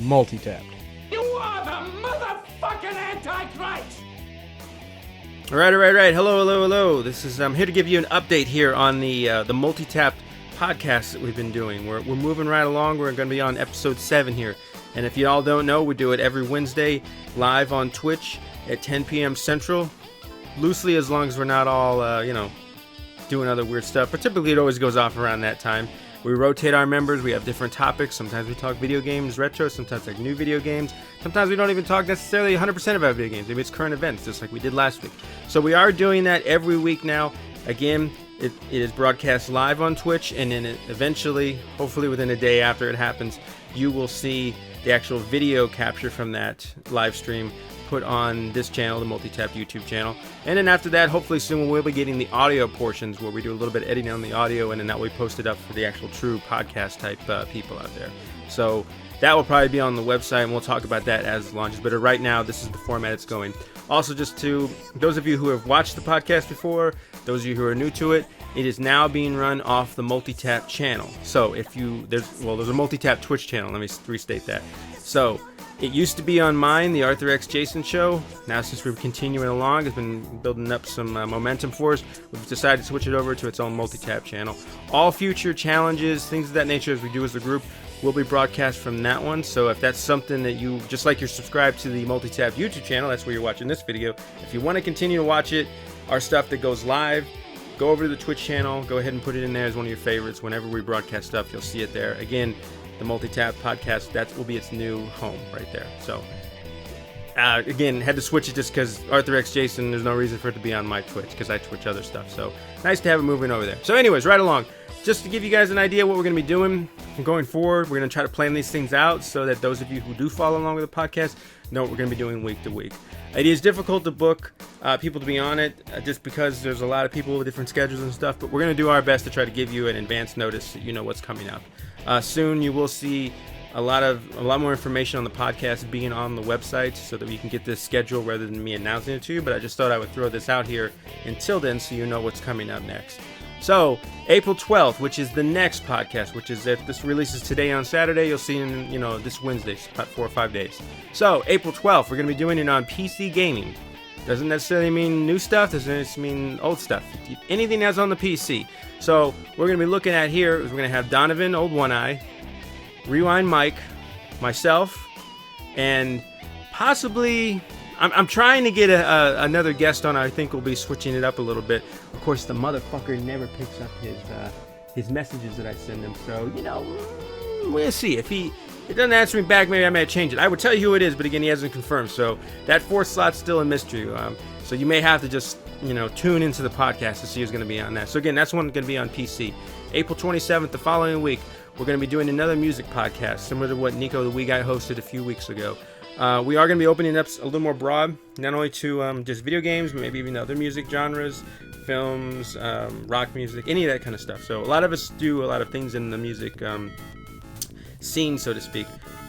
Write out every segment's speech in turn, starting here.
Multitapped. You are the motherfucking Antichrist! All right. Hello. This is I'm here to give you an update here on the Multitapped podcast that we've been doing. We're moving right along. We're going to be on episode 7 here. And if you all don't know, we do it every Wednesday live on Twitch at 10 p.m. Central. Loosely, as long as we're not all, doing other weird stuff. But typically it always goes off around that time. We rotate our members. We have different topics. Sometimes we talk video games, retro. Sometimes like new video games. Sometimes we don't even talk necessarily 100% about video games. Maybe it's current events, just like we did last week. So we are doing that every week now. Again, it is broadcast live on Twitch, and then eventually, hopefully within a day after it happens, you will see the actual video capture from that live stream put on this channel, the Multitapped YouTube channel. And then after that, hopefully soon we'll be getting the audio portions where we do a little bit of editing on the audio, and then that will be posted up for the actual true podcast type people out there. So that will probably be on the website, and we'll talk about that as it launches. But right now, this is the format it's going. Also, just to those of you who have watched the podcast before, those of you who are new to it, it is now being run off the Multitapped channel. So if there's a Multitapped Twitch channel. Let me restate that. So it used to be on mine, the Arthur X Jason Show. Now, since we're continuing along, it's been building up some momentum for us. We've decided to switch it over to its own Multitapped channel. All future challenges, things of that nature, as we do as a group, will be broadcast from that one. So if that's something that you, just like you're subscribed to the Multitapped YouTube channel, that's where you're watching this video. If you want to continue to watch it, our stuff that goes live, go over to the Twitch channel, go ahead and put it in there as one of your favorites. Whenever we broadcast stuff, you'll see it there. Again, the Multitapped podcast, that will be its new home right there. So again, had to switch it just because Arthur X Jason, there's no reason for it to be on my Twitch because I Twitch other stuff. So nice to have it moving over there. So anyways, right along, just to give you guys an idea what we're going to be doing going forward, we're going to try to plan these things out so that those of you who do follow along with the podcast know what we're going to be doing week to week. It is difficult to book people to be on it just because there's a lot of people with different schedules and stuff, but we're going to do our best to try to give you an advance notice so you know what's coming up. Soon you will see a lot more information on the podcast being on the website so that we can get this schedule rather than me announcing it to you, but I just thought I would throw this out here until then so you know what's coming up next. So, April 12th, which is the next podcast, which is if this releases today on Saturday, you'll see in, this Wednesday, about 4 or 5 days. So, April 12th, we're going to be doing it on PC gaming. Doesn't necessarily mean new stuff, doesn't necessarily mean old stuff. Anything that's on the PC. So, we're going to be looking at here, we're going to have Donovan, Old One Eye, Rewind Mike, myself, and possibly I'm trying to get another guest on. I think we'll be switching it up a little bit. Of course, the motherfucker never picks up his messages that I send him. So, we'll see. If he doesn't answer me back, maybe I may change it. I would tell you who it is, but again, he hasn't confirmed. So that 4th slot's still a mystery. So you may have to just, tune into the podcast to see who's going to be on that. So again, that's one going to be on PC. April 27th, the following week, we're going to be doing another music podcast, similar to what Nico the Wee Guy hosted a few weeks ago. We are going to be opening up a little more broad, not only to just video games, but maybe even other music genres, films, rock music, any of that kind of stuff. So a lot of us do a lot of things in the music scene, so to speak,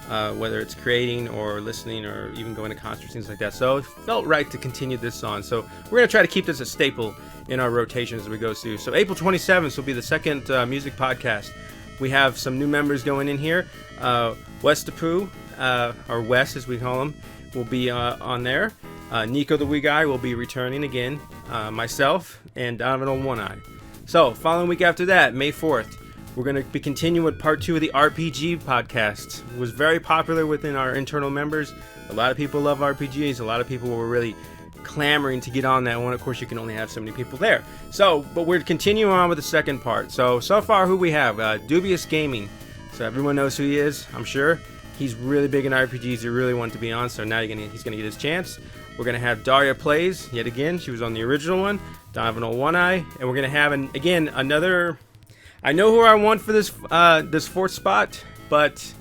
whether it's creating or listening or even going to concerts, things like that. So it felt right to continue this on. So we're going to try to keep this a staple in our rotation as we go through. So April 27th will be the second music podcast. We have some new members going in here. Wes DePoo, or Wes as we call him, will be on there. Nico the Wee Guy will be returning again. Myself and Donovan on One Eye. So, following week after that, May 4th, we're going to be continuing with part 2 of the RPG podcast. It was very popular within our internal members. A lot of people love RPGs. A lot of people were really clamoring to get on that one. Of course, you can only have so many people there. So, but we're continuing on with the second part. So far, who we have? Dubious Gaming. So everyone knows who he is, I'm sure. He's really big in RPGs. He really wanted to be on, so now he's going to get his chance. We're going to have Daria Plays, yet again. She was on the original one. Donovan on One Eye. And we're going to have, another... I know who I want for this 4th spot, but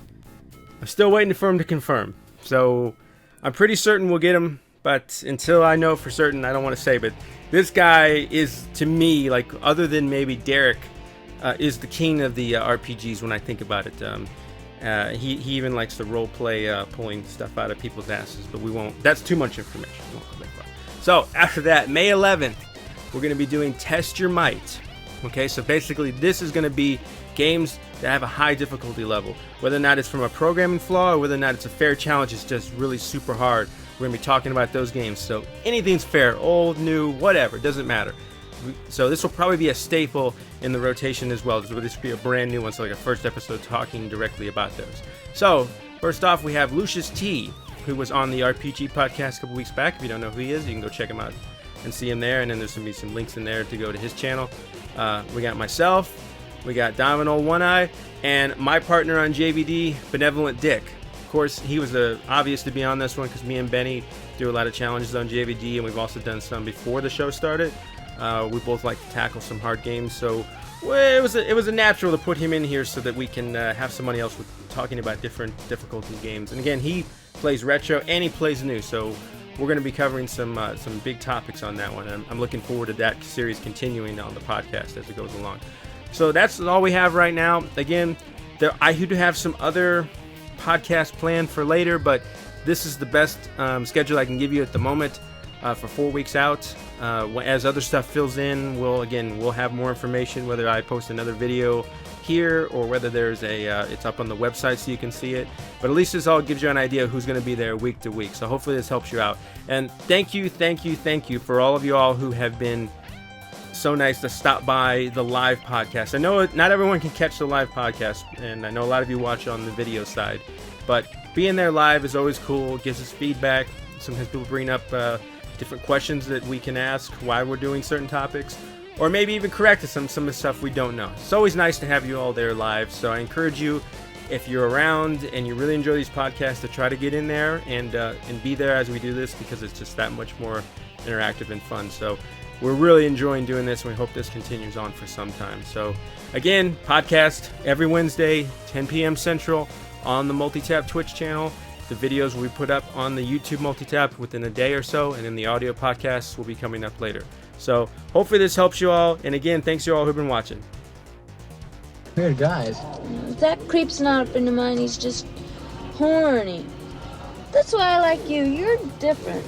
I'm still waiting for him to confirm. So I'm pretty certain we'll get him, but until I know for certain, I don't want to say. But this guy is, to me, like, other than maybe Derek, is the king of the RPGs when I think about it. He even likes to role play pulling stuff out of people's asses, but we won't. That's too much information. We won't go that far. So after that, May 11th, we're going to be doing Test Your Might. Okay, so basically this is going to be games that have a high difficulty level. Whether or not it's from a programming flaw or whether or not it's a fair challenge, it's just really super hard. We're going to be talking about those games. So anything's fair, old, new, whatever, it doesn't matter. So this will probably be a staple in the rotation as well. This will be a brand new one, so like a first episode talking directly about those. So first off, we have Lucius T, who was on the RPG podcast a couple weeks back. If you don't know who he is, you can go check him out and see him there. And then there's going to be some links in there to go to his channel. We got myself, we got Domino One Eye, and my partner on JVD, Benevolent Dick. Of course, he was obvious to be on this one because me and Benny do a lot of challenges on JVD, and we've also done some before the show started. We both like to tackle some hard games, so it was a natural to put him in here so that we can have somebody else with talking about different difficulty games. And again, he plays retro and he plays new, so we're going to be covering some big topics on that one. I'm looking forward to that series continuing on the podcast as it goes along. So that's all we have right now. Again, I do have some other podcasts planned for later, but this is the best schedule I can give you at the moment for 4 weeks out. As other stuff fills in, we'll have more information, whether I post another video here or whether there's it's up on the website so you can see it. But at least this all gives you an idea of who's going to be there week to week. So hopefully this helps you out. And thank you for all of you all who have been so nice to stop by the live podcast. I know not everyone can catch the live podcast, and I know a lot of you watch on the video side, but being there live is always cool. It gives us feedback. Sometimes people bring up different questions that we can ask why we're doing certain topics, or maybe even correct us on some of the stuff we don't know. It's always nice to have you all there live, so I encourage you, if you're around and you really enjoy these podcasts, to try to get in there and be there as we do this, because it's just that much more interactive and fun. So we're really enjoying doing this, and we hope this continues on for some time. So again, podcast every Wednesday, 10 p.m. Central on the Multitapped Twitch channel. The videos will be put up on the YouTube Multitapped within a day or so, and then the audio podcasts will be coming up later. So hopefully this helps you all, and again, thanks you all who've been watching. Weird guys. That creep's not a friend of mine, he's just horny. That's why I like you, you're different.